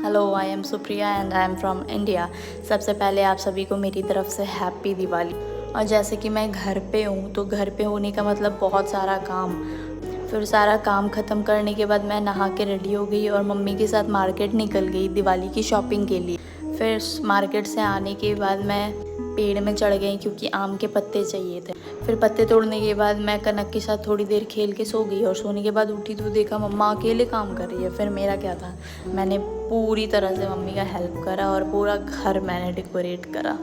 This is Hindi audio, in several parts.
Hello, I am Supriya and I am from India. सबसे पहले आप सभी को मेरी तरफ से हैप्पी दिवाली। और जैसे कि मैं घर पे हूँ तो घर पे होने का मतलब बहुत सारा काम। फिर सारा काम ख़त्म करने के बाद मैं नहा के रेडी हो गई और मम्मी के साथ मार्केट निकल गई दिवाली की शॉपिंग के लिए। फिर मार्केट से आने के बाद मैं पेड़ में चढ़ गई क्योंकि आम के पत्ते चाहिए थे। फिर पत्ते तोड़ने के बाद मैं कनक के साथ थोड़ी देर खेल के सो गई और सोने के बाद उठी तो देखा मम्मा अकेले काम कर रही है। फिर मेरा क्या था, मैंने पूरी तरह से मम्मी का हेल्प करा और पूरा घर मैंने डेकोरेट करा।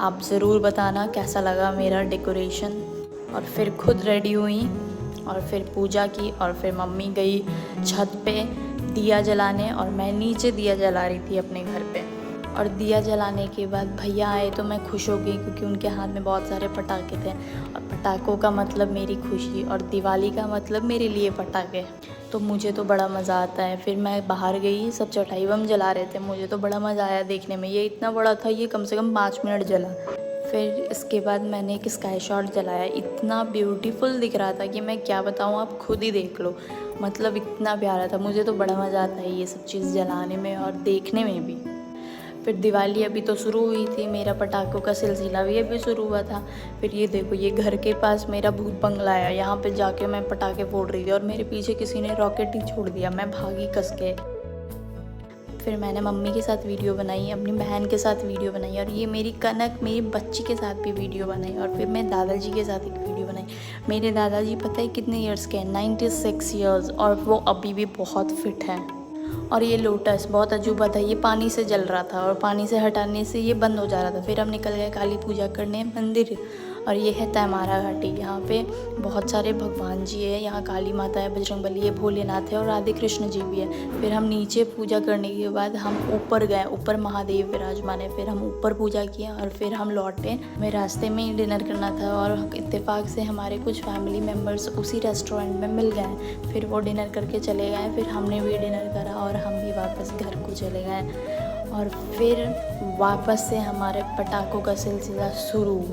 आप ज़रूर बताना कैसा लगा मेरा डेकोरेशन। और फिर खुद रेडी हुई और फिर पूजा की और फिर मम्मी गई छत पे दिया जलाने और मैं नीचे दिया जला रही थी अपने घर पे। और दिया जलाने के बाद भैया आए तो मैं खुश हो गई क्योंकि उनके हाथ में बहुत सारे पटाखे थे और पटाखों का मतलब मेरी खुशी और दिवाली का मतलब मेरे लिए पटाखे। तो मुझे तो बड़ा मज़ा आता है। फिर मैं बाहर गई, सब चटाई बम जला रहे थे, मुझे तो बड़ा मज़ा आया देखने में। ये इतना बड़ा था, ये कम से कम 5 मिनट जला। फिर इसके बाद मैंने एक स्काई शॉट जलाया, इतना ब्यूटीफुल दिख रहा था कि मैं क्या बताऊँ, आप खुद ही देख लो। मतलब इतना प्यारा था, मुझे तो बड़ा मज़ा आता है ये सब चीज़ जलाने में और देखने में भी। फिर दिवाली अभी तो शुरू हुई थी, मेरा पटाखों का सिलसिला भी अभी शुरू हुआ था। फिर ये देखो, ये घर के पास मेरा भूत बंगला है, यहाँ पे जाके मैं पटाखे फोड़ रही थी और मेरे पीछे किसी ने रॉकेट ही छोड़ दिया, मैं भागी कस के। फिर मैंने मम्मी के साथ वीडियो बनाई, अपनी बहन के साथ वीडियो बनाई और ये मेरी कनक मेरी बच्ची के साथ भी वीडियो बनाई। और फिर मैं दादाजी के साथ एक वीडियो बनाई। मेरे दादाजी पता है कितने ईयर्स के हैं, 96 ईयर्स, और वो अभी भी बहुत फिट हैं। और ये लोटस बहुत अजूबा था, ये पानी से जल रहा था और पानी से हटाने से ये बंद हो जा रहा था। फिर हम निकल गए काली पूजा करने मंदिर। और ये है तैमारा घाटी, यहाँ पे बहुत सारे भगवान जी है, यहाँ काली माता है, बजरंगबली है, भोलेनाथ है और राधे कृष्ण जी भी है। फिर हम नीचे पूजा करने के बाद हम ऊपर गए, ऊपर महादेव विराजमान है। फिर हम ऊपर पूजा किया और फिर हम लौटे। हमें रास्ते में ही डिनर करना था और इत्तेफाक से हमारे कुछ फैमिली मेम्बर्स उसी रेस्टोरेंट में मिल गए। फिर वो डिनर करके चले गए, फिर हमने भी डिनर करा और हम भी वापस घर को चले गए। और फिर वापस से हमारे पटाखों का सिलसिला शुरू।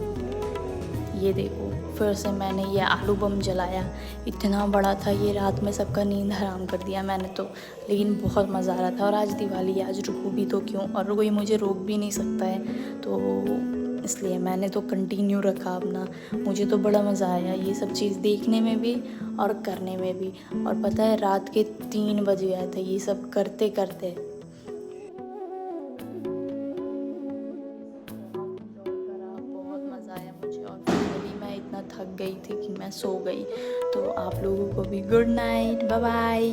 ये देखो, फिर से मैंने ये आलू बम जलाया, इतना बड़ा था ये, रात में सबका नींद हराम कर दिया मैंने तो। लेकिन बहुत मज़ा आ रहा था। और आज दिवाली है, आज रुकूँ भी तो क्यों, और कोई मुझे रोक भी नहीं सकता है, तो इसलिए मैंने तो कंटिन्यू रखा अपना। मुझे तो बड़ा मज़ा आया ये सब चीज़ देखने में भी और करने में भी। और पता है रात के 3 बज गए थे ये सब करते करते। बहुत मज़ा आया मुझे और फाइनली मैं इतना थक गई थी कि मैं सो गई। तो आप लोगों को भी गुड नाइट, बाय बाय।